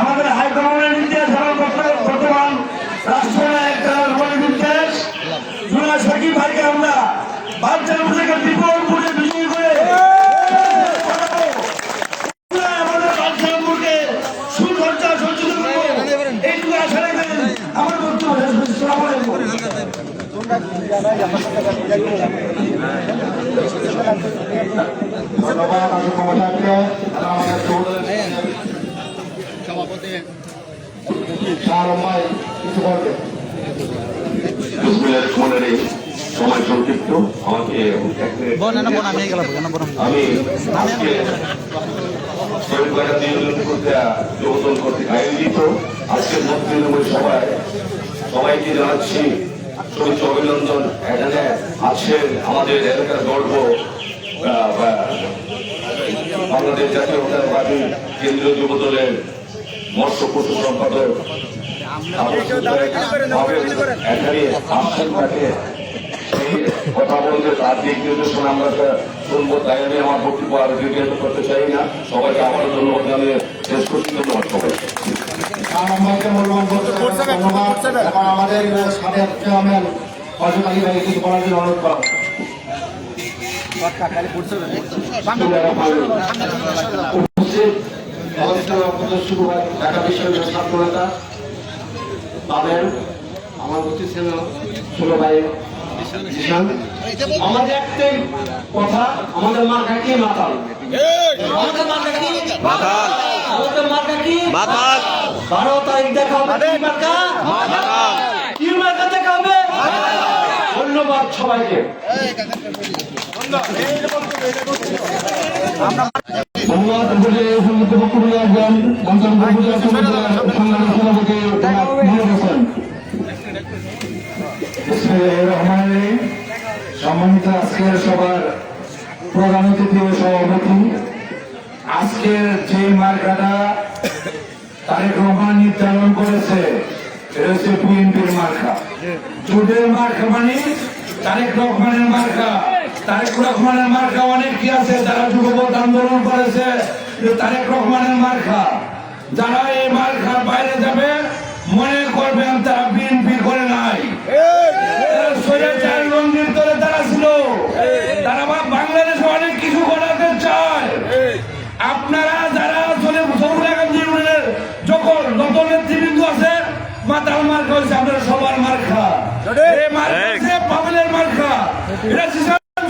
আমাদের হাইকমান্ডের নির্দেশ বর্তমান রাষ্ট্রনায়ক নির্দেশ জুনায়েদ সাকিব ভাইকে আমরা বাচ্চার থেকে বিপুল ভোটে বিজয়ী করে আমাদের বাচ্চাকে সুখর্চা সজ্জিত করবো এইটুকু আশা রাখবেন। আমার বক্তব্য সময় সংক্ষিপ্ত আমাকে আমি যোগদান করতে আয়োজিত আজকের তৃণমূল সভায় সবাইকে জানাচ্ছি শুভেচ্ছা অভিনন্দন। এখানে আছেন আমাদের এলাকার গর্ব বাংলাদেশ জাতীয়তাবাদী কেন্দ্রীয় যুব দলের মৎস্য পশু সম্পাদক এখানে আসছেন তাকে কথা বলতে তার দিক নির্দেশনা আমরা শুনবো, তাই আমি আমার বক্তব্য আরো দীর্ঘায়িত করতে চাই না। সবাইকে আবার ধন্যবাদ জানিয়ে শেষ করছি। ধন্যবাদ সবাই। আমাদের সাবেক চেয়ারম্যান অজয় আলী ভাই কিছু বলার জন্য অনুরোধ করা ঢাকা বিশ্ববিদ্যালয়ের ছাত্র নেতা তাদের আমার উচিত ছিল ছোট ভাই আমাদের একটাই কথা, আমাদের মার্কা কি মাতাল, আমাদের মার্কা কি মাতাল, আমাদের মার্কা কি মাতাল। 12 তারিখ দেখা হবে কি মার্কা মাতাল, কি মার্কা দেখা হবে। ধন্যবাদ সবাইকে। সম্মানিত আজকের সবার প্রধান অতিথি ও সভাপতি, আজকের যে মার্কাটা তারেক রহমান নির্ধারণ করেছে এটা হচ্ছে বিএনপির মার্কা। জোটের মার্কা মানে তারেক রহমানের মার্কা। তারেক রহমানের মার্কা অনেক কি আছে, যারা যুবপথ আন্দোলন করেছে তারেক রহমানের মার্কা। যারা এই মার্কার বাইরে যাবে মনে করবেন তারা বিএনপি করে নাই, রঙের তলে তারা ছিল। তারা বাংলাদেশে অনেক কিছু করাতে চায়। আপনারা যারা চলে যখন যত নেতৃবৃন্দ আছে মাতাল মার্কা হয়েছে আপনারা সবার মার্কা, পাবেলের মার্কা, এটা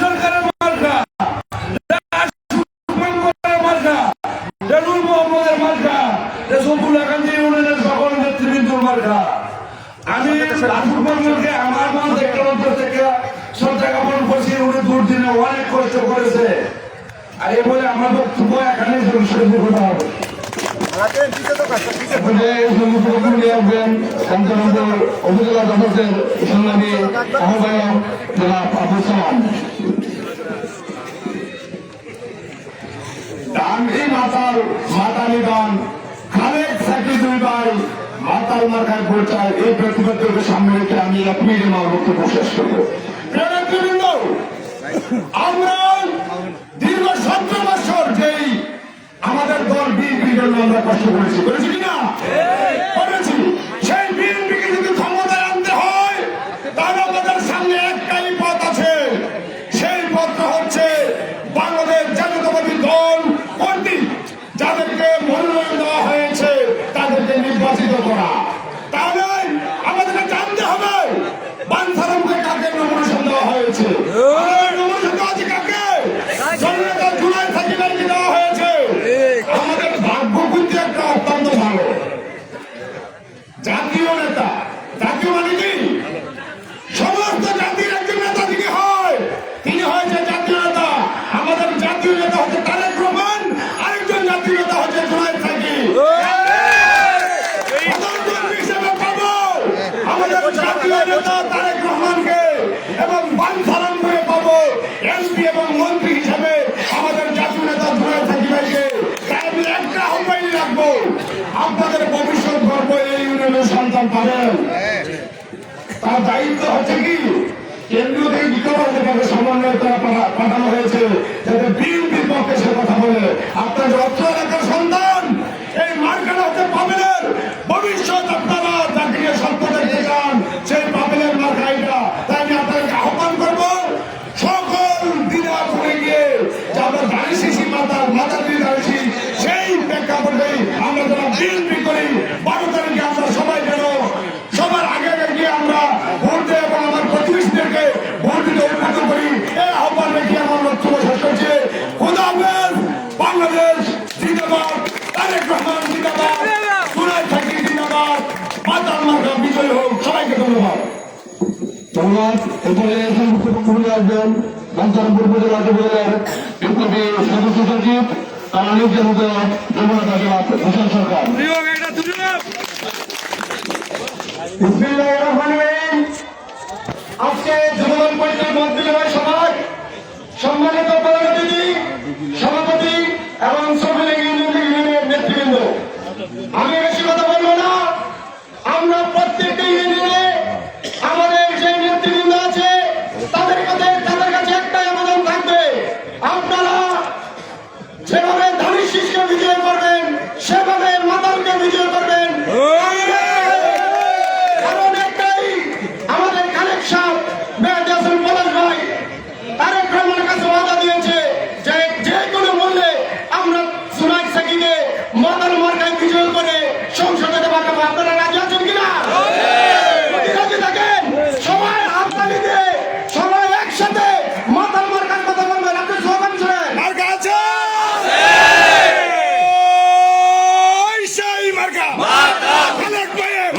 সরকারের মার্কা, মার্কা, রেনুল মোহাম্মদের মার্কা, সকল নেতৃবৃন্দর মার্কা। আমি আমার মন থেকে অন্তর থেকে শ্রদ্ধা জ্ঞাপন করছি। উনি দুর্দিনে অনেক কষ্ট করেছে। আর এই বলে আমার বক্তব্য এখানে কথা হবে। উপজেলা দপ্তরের সংগ্রামী আহ্বায়ক জনাব আবুল সালাম গান্ধী মাতাল মাতালি গান খালেদ সাকি দুই ভাই মাতাল মার্কায় ভোট চায়। এই প্রতিবাদকে সামনে রেখে আমি 1 মিনিটে আমার বক্তব্য শেষ করব। আমরা দীর্ঘ 17 বছর যেই আমাদের দল বিএনপির জন্য আমরা কষ্ট করেছি কিনা করেছি, সেই বিএনপিকে যদি ক্ষমতায় আনতে হয় তাহলে আমাদের সামনে একটাই পথ আছে। সেই পথটা হচ্ছে বাংলাদেশ জাতীয়তাবাদী দল কর্তৃক যাদেরকে মনোনয়ন দেওয়া হয়েছে তাদেরকে নির্বাচিত করা। তাহলে আমাদেরকে জানতে হবে বানসারামকে কাকে নমিনেশন দেওয়া হয়েছে, নমিনেশন দেওয়া আছে কাকে, জুলাই সাকিবকে দেওয়া হয়েছে। আমাদের ভাগ্য কিন্তু একটা অত্যন্ত ভালো জাতীয় নেতা। জাতীয় মানে কি সমস্ত জাতির একজন নেতা তিনি হয়, তিনি হয়েছে জাতীয় নেতা। আমাদের জাতীয় নেতা হচ্ছে তারেক রহমান, আরেকজন জাতীয় নেতা হচ্ছে জুলাই সাকিব। হিসেবে পাবো আমাদের জাতীয় নেতা তারেক রহমানকে এবং বানসারাম করে পাবো এমপি এবং মন্ত্রী হিসেবে আমাদের জাতীয় নেতা জুলাই সাকিবকে। তাই আমি একটা আহ্বান রাখবো, আপনাদের ভবিষ্যৎ গর্ব এই ইউনিয়নের সন্তান। সন্তান পাবেন। তার দায়িত্ব হচ্ছে কি কেন্দ্রীয় থেকে বিকল্প সমন্বয় করা পাঠানো হয়েছে যাতে বিএনপির পক্ষে সে কথা বলে। আপনার অর্থ এলাকার সন্তান এই মার্কাটা হচ্ছে পাবেলের ভবিষ্যৎ। আপনারা যাকে সত্য দেখতে চান সেই পাবেলের মার্কা এটা। তাই আমি আপনাকে আহ্বান করবো সকল দিনাজপুরে গিয়ে যে আমরা দাঁড়িয়েছি মাথা দিয়ে দাঁড়িয়েছি সেই প্রেক্ষাপটে আমরা যারা বিএনপি করি 12 তারিখে আমরা সবাই যেন সবার আগে গিয়ে আমরা ভোট দেয় এবং আমার প্রতিবেশীদেরকে ভোট দিতে উন্নত করি। এই আহ্বান রেখে আমার বক্তব্য শেষ করছি। খোদা হাফেজ। বাংলাদেশ জিন্দাবাদ, তারেক রহমান জিন্দাবাদ, সুরাজ থাকি জিন্দাবাদ, মাতাল মার্কা বিজয় হোক। সবাইকে ধন্যবাদ। ধন্যবাদ। এরপরে বক্তব্য আসবেন বাঞ্ছারামপুর উপজেলা যুবদলের বিপ্লবী সদস্য সচিব তারা নির্যাতিত যমুনা জেলা ভূষণ সরকার। আজকে যুবদল পরিচয় মন্ত্রিসভায় সভায় সম্মানিত প্রধান অতিথি, সভাপতি এবং শ্রমিক ইউনিয়নের নেতৃবৃন্দ, আমি বেশি কথা বলবো না। আমরা প্রত্যেকটি ইউনিয়নে আমাদের যে নেতৃবৃন্দ আছে তাদের কাছে একটাই আবেদন থাকবে, আপনারা যেভাবে ধানের শীষকে বিজয় করবেন সেভাবে মাতালকে বিজয় করবেন। কারণ একটাই, আমাদের খালেক সাহেব মেহেদী হাসান পলাশ ভাই তারেক রহমানের কাছে ওয়াদা দিয়েছে যে যে কোনো মূল্যে আমরা সুরাজ সাকিকে মাতাল মার্কায় বিজয় করে সংসদে পাঠাবো। আপনারা রাজি আছেন কিনা? রাজি থাকেন সবাই হাততালি দিয়ে সবাই একসাথে মাতাল মার্কার কথা বলবেন। আপনি স্লোগান শুনেন। মার্কা আছে, সেই মার্কা খালেক ভাইয়ের,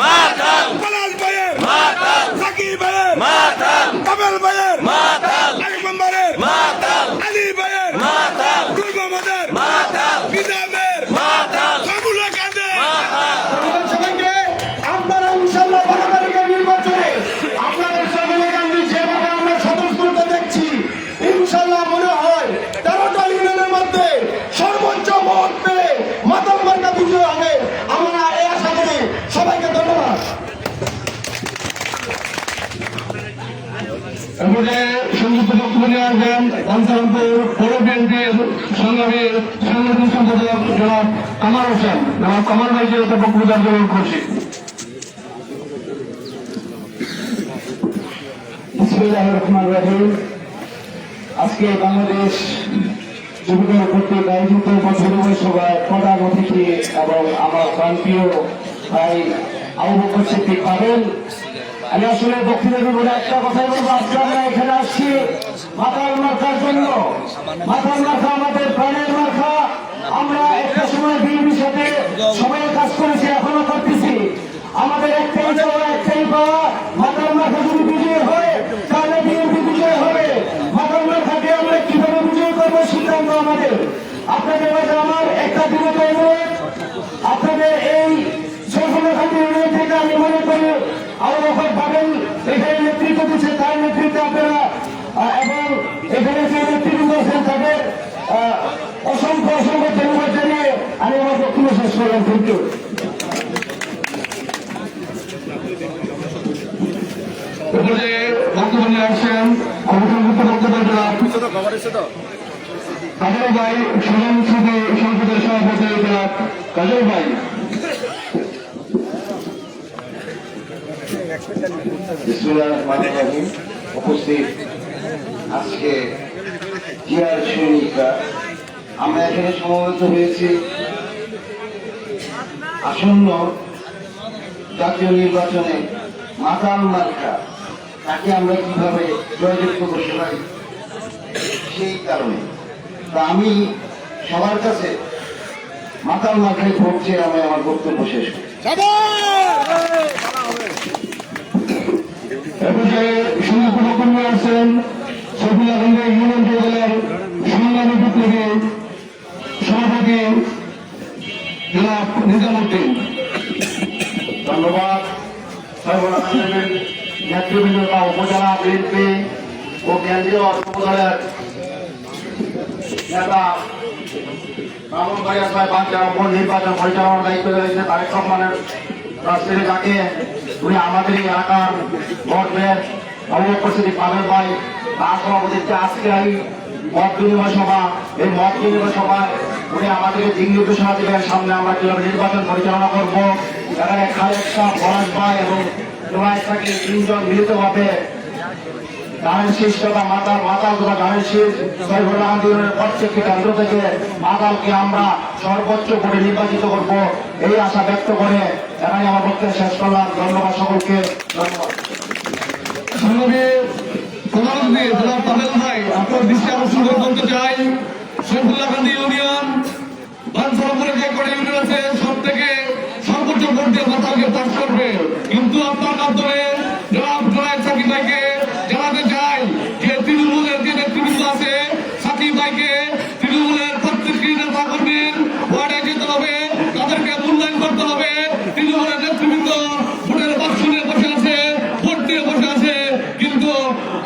পলাশ ভাইয়ের, সাকিব ভাইয়ের, কাবেল ভাইয়ের, আরিফ মেম্বারের, আলী ভাইয়ের, গুল মোহাম্মদের, নিজামের, ফাগুলা কাদের। সবাইকে আপনারা ইনশাআল্লাহ 12 তারিখের নির্বাচনে আপনাদের সকলে গান্ধী যেভাবে আমরা স্বতঃস্ফূর্ত দেখছি, ইনশাআল্লাহ মনে হয় 13টা ইউনিয়নের মধ্যে সর্বোচ্চ ভোট পেয়ে মাতাল মার্কা বিজয় হবে। আমরা এই আশা করি। সবাইকে ধন্যবাদ। এরপরে সংযুক্ত বক্তব্য নিয়ে আসবেন বাঞ্ছারামপুর পৌর বিএনপির সংগ্রামী সাংগঠনিক সম্পাদক জনাব কামাল হোসেন। জনাব কামাল ভাইকে একটা বক্তব্য দেওয়ার জন্য করছি। বিসমিল্লাহির রহমানির রহিম। আজকে বাংলাদেশ যুবদল কর্তৃক আয়োজিত বছরের সভায় প্রধান অতিথি এবং আমার প্রান্তীয় ভাই আবু বকর সিদ্দিক পাবেল। আমি আসলে বক্তৃতা দেবো না, একটা কথাই বলবো। আজকে আমরা এখানে আসছি মাতাল মার্কার জন্য। মাতাল মার্কা আমাদের প্রাণের মার্কা। আমরা একটা সময় বিএনপির সাথে সবাই কাজ করেছি, এখনো করতেছি। আমাদের একটাই চাওয়া, একটাই পাওয়া, মাতাল মার্কা যদি বিজয় হয় তাহলে বিএনপি বিজয় হবে। মাতাল মার্কাকে আমরা কিভাবে বিজয় করবো সিদ্ধান্ত আমাদের। আপনাদের মাঝে আমার একটা বিগত অনুরোধ, আপনাদের এই সরকারি ইউনিয়ন থেকে আমি মনে করি আবু বকর পাবেল এখানে নেতৃত্ব দিচ্ছে, তার নেতৃত্বে আপনারা এবং এখানে যে নেতৃবৃন্দ আছেন তাদের অসংখ্য ধন্যবাদ জানিয়ে আমি আমার বক্তব্য শেষ করলাম। কিন্তু বক্তব্য নিয়ে আসছেন অবসরভুক্ত বক্তব্য জনাব কাজল ভাই, সংসদীয় সংসদের সভাপতি জনাব কাজল ভাই। উপস্থিত আজকে জিয়ার সৈনিকরা, আমরা এখানে সমবেত হয়েছি আসন্ন জাতীয় নির্বাচনে মাতাল মার্কা তাকে আমরা কিভাবে জয়যুক্ত করতে পারি সেই কারণে। তা আমি সবার কাছে মাতাল মার্কায় ভোট চেয়ে আমি আমার বক্তব্য শেষ করি। সংযুক্ত বক্তব্য আসছেন সফিয়াগঞ্জ ইউনিয়ন জেলার সংগ্রামী বিপ্লবী সভাপতি জনাব নিজামুদ্দিন। ধন্যবাদ। নেতৃবৃন্দ বা উপজেলা বিএনপি ও কেন্দ্রীয় উপদলের নেতা মামুন ভাই বাঞ্ছারামপুর নির্বাচন পরিচালনার দায়িত্ব রয়েছে তারেক রহমানের রাষ্ট্রের ডাকে উনি আমাদের এই এলাকার গর্বের উপস্থিতি পাবেন ভাই তার সভাপতিত্বে আজকে এই মত বিনিময় সভা, এই মত বিনিময় সভায় উনি আমাদেরকে দিক নির্দেশনা দেবেন সামনে আমরা কিভাবে নির্বাচন পরিচালনা করবো। এখানে খালেদা পলাশ ভাই এবং জোনায়েদ সাকিব তিনজন মিলিতভাবে গানের শীষ তথা মাতাল তথা গানের শীষ সৈফুল্লাহ আন্দোলনের প্রত্যেকটি কেন্দ্র থেকে মাতালকে আমরা সর্বোচ্চ করে নির্বাচিত করব এই আশা ব্যক্ত করে এখানে আমার বক্তব্য শেষ করলাম। ধন্যবাদ সকলকে, ধন্যবাদ। আপনার দৃষ্টি আকর্ষণ করে বলতে চাই, সৈফুল্লাহ গান্ধী ইউনিয়ন বাঞ্ছারামপুরে যে কটা ইউনিয়ন আছে সব থেকে সর্বোচ্চ ভোট দিয়ে মাতালকে পাস করবে। কিন্তু আপনার মাধ্যমে জনাব জোনায়েদ সাকিব ভাইকে জানাতে চাই যে তৃণমূলের যে নেতৃবৃন্দ আছে, সাকিব ভাইকে তৃণমূলের প্রত্যেকটি নেতা কর্মীর ওয়ার্ডে যেতে হবে, তাদেরকে মূল্যায়ন করতে হবে। তৃণমূলের নেতৃবৃন্দ ভোটের বাক্স নিয়ে বসে আছে, ভোট দিয়ে বসে আছে, কিন্তু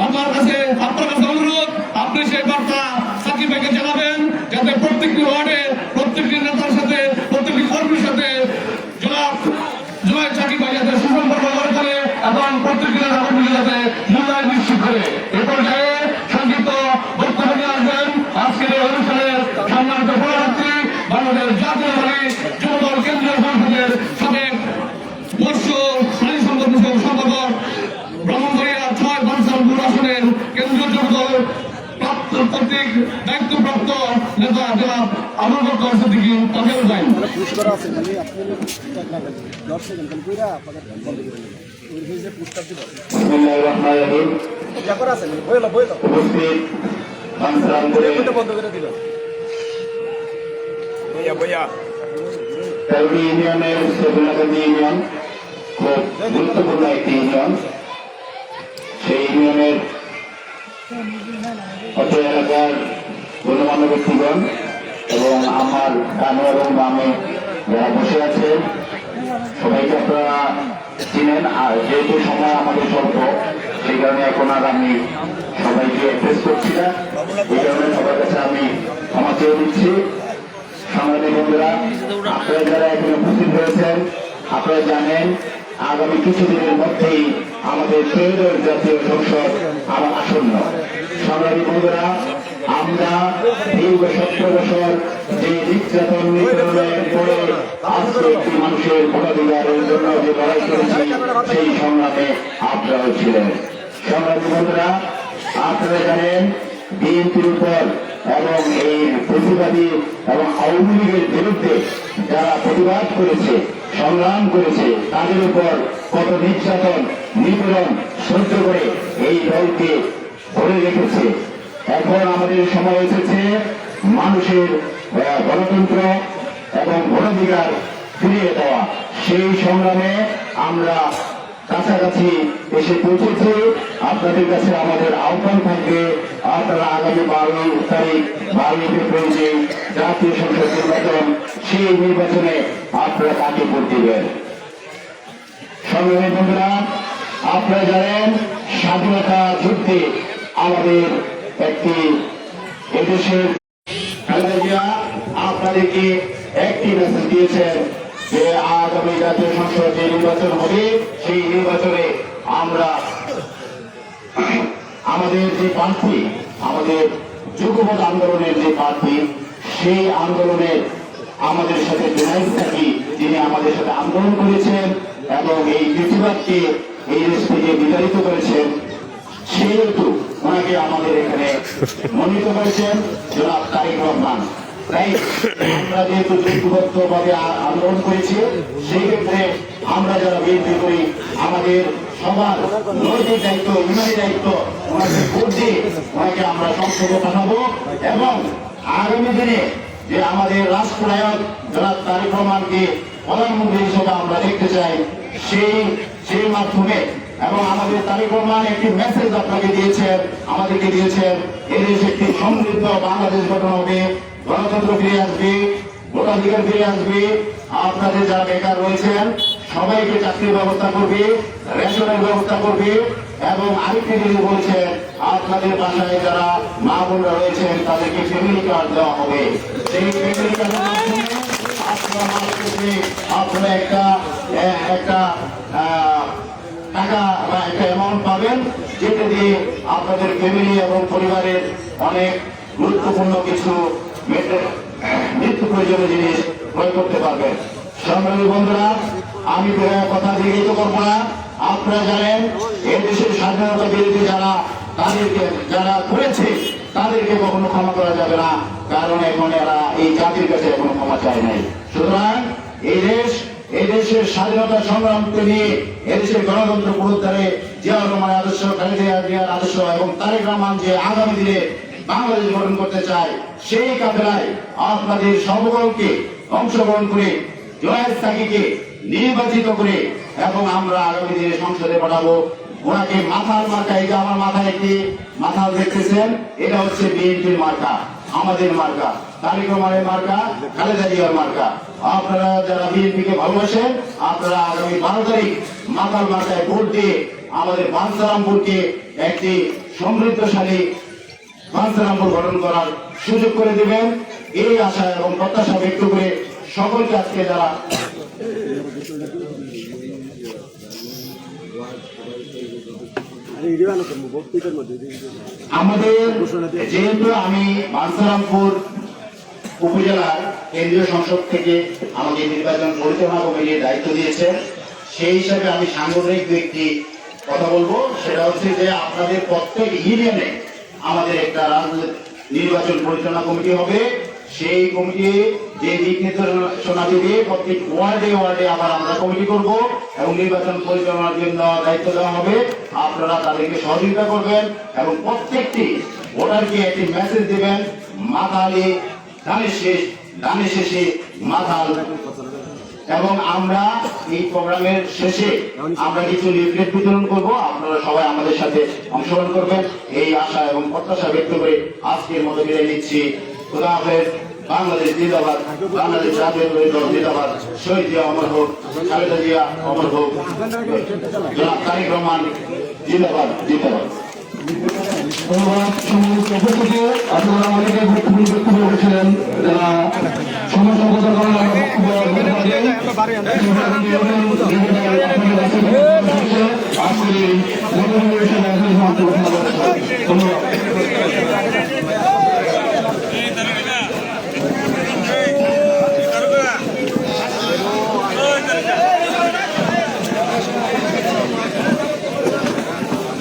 আমার কাছে আপনার কাছে অনুরোধ, আপনি সেই বার্তা সাকিব ভাইকে জানাবেন যাতে প্রত্যেকটি ওয়ার্ডে প্রত্যেকটি নেতার সাথে প্রত্যেকটি কর্মীর সাথে জোনায়েদ সাকিব ভাই যাতে সুসম্পর্ক গড়ে তোলে এবং প্রত্যেকটি নেতা কর্মীকে যাতে মূল্যায়ন নিশ্চিত করে। এ পর্যায়ে সংক্ষিপ্ত বক্তব্য নিয়ে আসবেন আজকের এই অনুষ্ঠানের সম্মানিত প্রধানমন্ত্রী, বাংলাদেশ জাতীয়তাবাদী যুবদল কেন্দ্রীয় সংসদের সাবেক বর্ষ স্থায়ী সংসদ বিষয়ক সম্পাদক, ব্রাহ্মণবাড়িয়া ৬ বাঞ্ছারামপুর আসনের কেন্দ্রীয় যুবদল কর্তৃক দায়িত্বপ্রাপ্ত নেতা জনাব আবুল বকর সিদ্দিকী তাদের ভাই। বিসমিল্লাহির রহমানির রহিম। উপস্থিত বাঞ্ছারামপুরে ১৩টি ইউনিয়নের সৈফুল্লাহ গান্ধী ইউনিয়ন খুব গুরুত্বপূর্ণ একটি ইউনিয়ন। সেই ইউনিয়নের অত্র এলাকার গণ্যমান্য ব্যক্তিগণ এবং আমার ডানে এবং বামে যারা বসে আছেন সবাইকে আপনারা চিনেন। আর যেহেতু সময় আমাদের স্বল্প, সেই কারণে এখন আর আমি সবাইকে অ্যাড্রেস করছি না, এই কারণে সবার কাছে আমি ক্ষমা চেয়ে দিচ্ছি। সংগ্রামী বন্ধুরা, আপনারা যারা এখানে উপস্থিত হয়েছেন, আপনারা জানেন আগামী কিছুদিনের মধ্যেই আমাদের ত্রয়োদশ জাতীয় সংসদ আমার আসন্ন। সংগ্রামী বন্ধুরা, আমরা দীর্ঘ 17 বছর যে নির্যাতন নিপীড়নের পরে আজকে একটি মানুষের ভোটাধিকারের জন্য যে লড়াই করেছি, সেই সংগ্রামে আপনারাও ছিলেন। সংগ্রামী বন্ধুরা, আপনারা জানেন বিএনপির উপর এবং এই প্রতিবাদী এবং আওয়ামী লীগের বিরুদ্ধে যারা প্রতিবাদ করেছে, সংগ্রাম করেছে, তাদের উপর কত নির্যাতন নিপীড়ন সহ্য করে এই দলকে ধরে রেখেছে। এখন আমাদের সময় এসেছে মানুষের গণতন্ত্র এবং ভোটাধিকার ফিরিয়ে দেওয়া। সেই সংগ্রামে আমরা কাছাকাছি এসে পৌঁছেছি। আপনাদের কাছে আমাদের আহ্বান থাকবে, আপনারা আগামী 12 তারিখ 12 ফেব্রুয়ারি যে জাতীয় সংসদ নির্বাচন, সেই নির্বাচনে আপনারা কাকে ভোট দিবেন। সংগ্রামী বন্ধুরা, আপনারা জানেন স্বাধীনতা যুদ্ধে আমাদের একটি এদেশের আপনাদেরকে একটি মেসেজ দিয়েছেন যে আগামী জাতীয় সংসদ যে নির্বাচন হবে, সেই নির্বাচনে আমরা আমাদের যে প্রার্থী, আমাদের যুগপৎ আন্দোলনের যে প্রার্থী, সেই আন্দোলনের আমাদের সাথে জোনায়েদ সাকিব, যিনি আমাদের সাথে আন্দোলন করেছেন এবং এই পৃথিবীকে এই দেশ থেকে বিতাড়িত করেছেন, সেহেতু ওনাকে আমাদের এখানে মনোনীত করেছেন জনাব তারেক রহমান। তাই আমরা যেহেতু ব্যক্তিগতভাবে আন্দোলন করেছি, সেই ক্ষেত্রে আমরা যারা বিএনপি করি, আমাদের সবার নৈতিক দায়িত্ব, ইমানি দায়িত্ব, ওনাকে ভোট দিয়ে ওনাকে আমরা সংসদে পাঠাবো এবং আগামী দিনে যে আমাদের রাষ্ট্রনায়ক জনাব তারেক রহমানকে প্রধানমন্ত্রী হিসেবে আমরা দেখতে চাই, সেই মাধ্যমে এবং আমাদের তারেক রহমান একটি মেসেজ আপনাকে দিয়েছেন, আমাদেরকে দিয়েছেন, এদেশ একটি সমৃদ্ধ বাংলাদেশ গঠন হবে, গণতন্ত্র ফিরে আসবে, ভোটাধিকার ফিরে আসবে, আপনাদের যারা বেকার রয়েছেন সবাইকে চাকরির ব্যবস্থা করবে, রেশনের ব্যবস্থা করবে এবং আরেকটি জিনিস বলছেন, আপনাদের বাসায় যারা মা বোনরা রয়েছেন তাদেরকে ফ্যামিলি কার্ড দেওয়া হবে। সেই ফ্যামিলি কার্ডের মাধ্যমে আপনারা একটা টাকা বা একটা অ্যামাউন্ট পাবেন, যেটা দিয়ে আপনাদের ফ্যামিলি এবং পরিবারের অনেক গুরুত্বপূর্ণ কিছু নিত্য প্রয়োজনীয় জিনিস ক্রয় করতে পারবেন। সংগ্রামী বন্ধুরা, আমি কথা দীর্ঘিত করবো না। আপনারা জানেন এই দেশের স্বাধীনতা বিরোধী যারা করেছে তাদেরকে কখনো ক্ষমা করা যাবে না, কারণ এখন এরা এই জাতির কাছে এখনো ক্ষমা চায় নাই। সুতরাং এই দেশের স্বাধীনতা সংগ্রামকে নিয়ে এদেশের গণতন্ত্র পুনরুদ্ধারে জিয়াউর রহমানের আদর্শ, খালেদা জিয়ার আদর্শ এবং তারেক রহমান যে আগামী দিনে বাংলাদেশ গঠন করতে চায়, সেই কাফেলায় আপনাদের সকলকে অংশগ্রহণ করে জয়েদ সাকিকে নির্বাচিত করে এবং আমরা আগামী দিনে সংসদে পাঠাবো। ওনাকে মাথার মার্কা, এই যে আমার মাথায় একটি মাথা দেখতেছেন, এটা হচ্ছে বিএনপির মার্কা, আমাদের মার্কা, তারেক রহমানের মার্কা, খালেদা জিয়ার মার্কা। আপনারা যারা বিএনপিকে ভালোবাসেন, আপনারা আগামী 12 তারিখ মাথার মার্কায় ভোট দিয়ে আমাদের বাঞ্ছারামপুরকে একটি সমৃদ্ধশালী বাঞ্ছারামপুর গঠন করার সুযোগ করে দিবেন, এই আশা এবং প্রত্যাশা ব্যক্ত করে সকলকে আজকে যারা আমাদের, যেহেতু আমি বাঞ্ছারামপুর উপজেলার কেন্দ্রীয় সংসদ থেকে আমাকে নির্বাচন পরিচালনা কমিটির দায়িত্ব দিয়েছে, সেই হিসাবে আমি সাংগঠনিক একটি কথা বলবো। সেটা হচ্ছে যে আপনাদের প্রত্যেক ইউনিয়নে আমাদের একটা নির্বাচন পরিচালনা কমিটি হবে। সেই কমিটি যে দিক নির্দেশনা দিবে, প্রত্যেক ওয়ার্ডে ওয়ার্ডে আবার আমরা কমিটি করব এবং নির্বাচন পরিচালনার জন্য দায়িত্ব দেওয়া হবে। আপনারা তাদেরকে সহযোগিতা করবেন এবং প্রত্যেকটি ভোটারকে একটি মেসেজ দিবেন, মাথালে ধানের শেষে মাথাল। এবং আমরা এই প্রোগ্রামের শেষে আমরা কিছু লিফলেট বিতরণ করব, আপনারা সবাই আমাদের সাথে অংশগ্রহণ করবেন, এই আশা এবং প্রত্যাশা ব্যক্ত করে আজকের মতো বিদায় নিচ্ছি। খোদা হাফেজ। বাংলাদেশ জিন্দাবাদ, বাংলাদেশ জাতীয়তাবাদী দল জিন্দাবাদ, শহীদ জিয়া অমর হোক, খালেদা জিয়া অমর হোক, জনাব তারেক রহমান জিন্দাবাদ জিন্দাবাদ। ধন্যবাদ সম্মানিত উপস্থিতি। আপনারা অনেকে গুরুত্বপূর্ণ বক্তব্য রেখেছিলেন, যারা সময় সংকটের কারণে আজকে ধন্যবাদ।